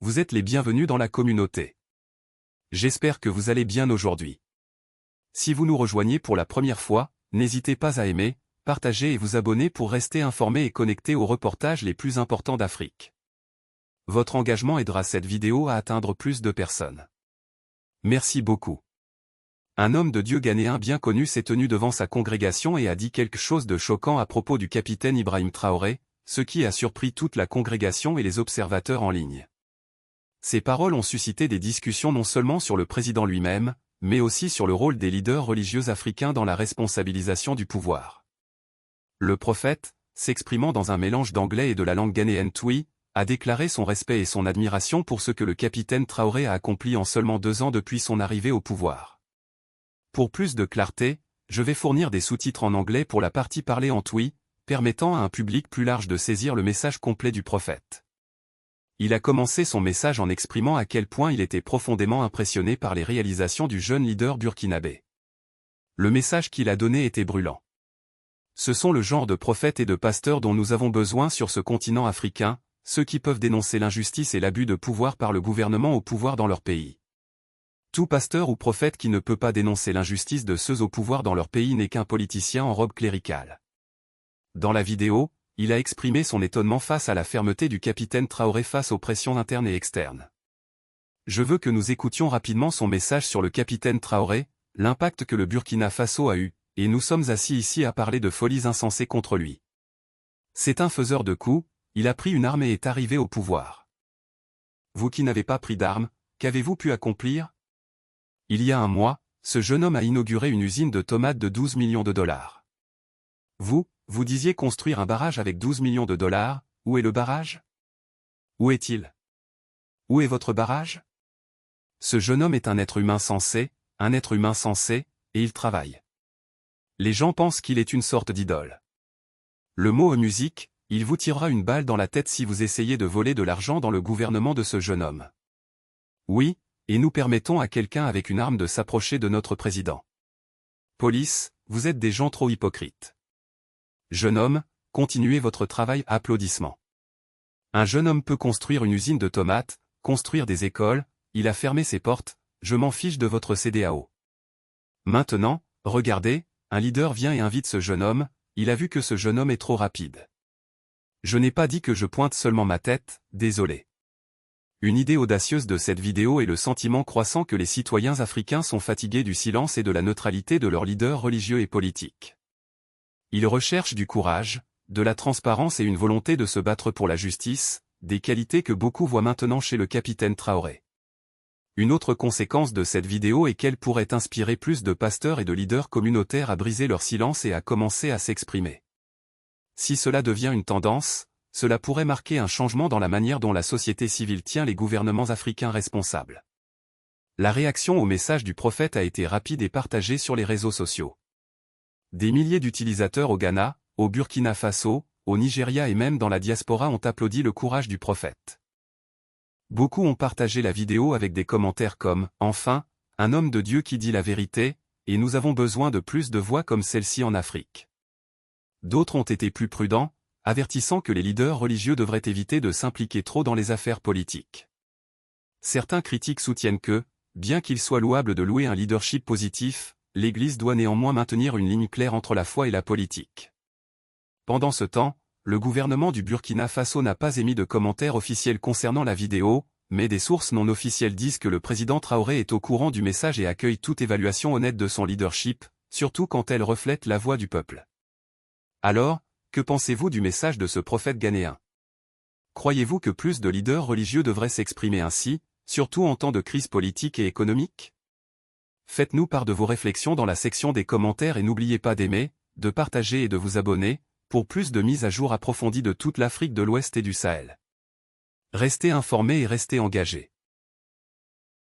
vous êtes les bienvenus dans la communauté. J'espère que vous allez bien aujourd'hui. Si vous nous rejoignez pour la première fois, n'hésitez pas à aimer, partager et vous abonner pour rester informé et connecté aux reportages les plus importants d'Afrique. Votre engagement aidera cette vidéo à atteindre plus de personnes. Merci beaucoup. Un homme de Dieu ghanéen bien connu s'est tenu devant sa congrégation et a dit quelque chose de choquant à propos du capitaine Ibrahim Traoré, ce qui a surpris toute la congrégation et les observateurs en ligne. Ces paroles ont suscité des discussions non seulement sur le président lui-même, mais aussi sur le rôle des leaders religieux africains dans la responsabilisation du pouvoir. Le prophète, s'exprimant dans un mélange d'anglais et de la langue ghanéenne Twi, a déclaré son respect et son admiration pour ce que le capitaine Traoré a accompli en seulement 2 ans depuis son arrivée au pouvoir. Pour plus de clarté, je vais fournir des sous-titres en anglais pour la partie parlée en Twi, permettant à un public plus large de saisir le message complet du prophète. Il a commencé son message en exprimant à quel point il était profondément impressionné par les réalisations du jeune leader burkinabé. Le message qu'il a donné était brûlant. Ce sont le genre de prophètes et de pasteurs dont nous avons besoin sur ce continent africain, ceux qui peuvent dénoncer l'injustice et l'abus de pouvoir par le gouvernement au pouvoir dans leur pays. Tout pasteur ou prophète qui ne peut pas dénoncer l'injustice de ceux au pouvoir dans leur pays n'est qu'un politicien en robe cléricale. Dans la vidéo, il a exprimé son étonnement face à la fermeté du capitaine Traoré face aux pressions internes et externes. Je veux que nous écoutions rapidement son message sur le capitaine Traoré, l'impact que le Burkina Faso a eu, et nous sommes assis ici à parler de folies insensées contre lui. C'est un faiseur de coups, il a pris une arme et est arrivé au pouvoir. Vous qui n'avez pas pris d'armes, qu'avez-vous pu accomplir? Il y a un mois, ce jeune homme a inauguré une usine de tomates de 12 millions de dollars. Vous disiez construire un barrage avec 12 millions de dollars, où est le barrage? Où est-il? Où est votre barrage? Ce jeune homme est un être humain sensé, et il travaille. Les gens pensent qu'il est une sorte d'idole. Le mot musique, il vous tirera une balle dans la tête si vous essayez de voler de l'argent dans le gouvernement de ce jeune homme. Oui, et nous permettons à quelqu'un avec une arme de s'approcher de notre président. Police, vous êtes des gens trop hypocrites. Jeune homme, continuez votre travail. Applaudissements. Un jeune homme peut construire une usine de tomates, construire des écoles, il a fermé ses portes, je m'en fiche de votre CEDEAO. Maintenant, regardez, un leader vient et invite ce jeune homme, il a vu que ce jeune homme est trop rapide. Je n'ai pas dit que je pointe seulement ma tête, désolé. Une idée audacieuse de cette vidéo est le sentiment croissant que les citoyens africains sont fatigués du silence et de la neutralité de leurs leaders religieux et politiques. Ils recherchent du courage, de la transparence et une volonté de se battre pour la justice, des qualités que beaucoup voient maintenant chez le capitaine Traoré. Une autre conséquence de cette vidéo est qu'elle pourrait inspirer plus de pasteurs et de leaders communautaires à briser leur silence et à commencer à s'exprimer. Si cela devient une tendance, cela pourrait marquer un changement dans la manière dont la société civile tient les gouvernements africains responsables. La réaction au message du prophète a été rapide et partagée sur les réseaux sociaux. Des milliers d'utilisateurs au Ghana, au Burkina Faso, au Nigeria et même dans la diaspora ont applaudi le courage du prophète. Beaucoup ont partagé la vidéo avec des commentaires comme « Enfin, un homme de Dieu qui dit la vérité, et nous avons besoin de plus de voix comme celle-ci en Afrique ». D'autres ont été plus prudents, avertissant que les leaders religieux devraient éviter de s'impliquer trop dans les affaires politiques. Certains critiques soutiennent que, bien qu'il soit louable de louer un leadership positif, l'Église doit néanmoins maintenir une ligne claire entre la foi et la politique. Pendant ce temps, le gouvernement du Burkina Faso n'a pas émis de commentaires officiels concernant la vidéo, mais des sources non officielles disent que le président Traoré est au courant du message et accueille toute évaluation honnête de son leadership, surtout quand elle reflète la voix du peuple. Alors, que pensez-vous du message de ce prophète ghanéen? Croyez-vous que plus de leaders religieux devraient s'exprimer ainsi, surtout en temps de crise politique et économique? Faites-nous part de vos réflexions dans la section des commentaires et n'oubliez pas d'aimer, de partager et de vous abonner, pour plus de mises à jour approfondies de toute l'Afrique de l'Ouest et du Sahel. Restez informés et restez engagés.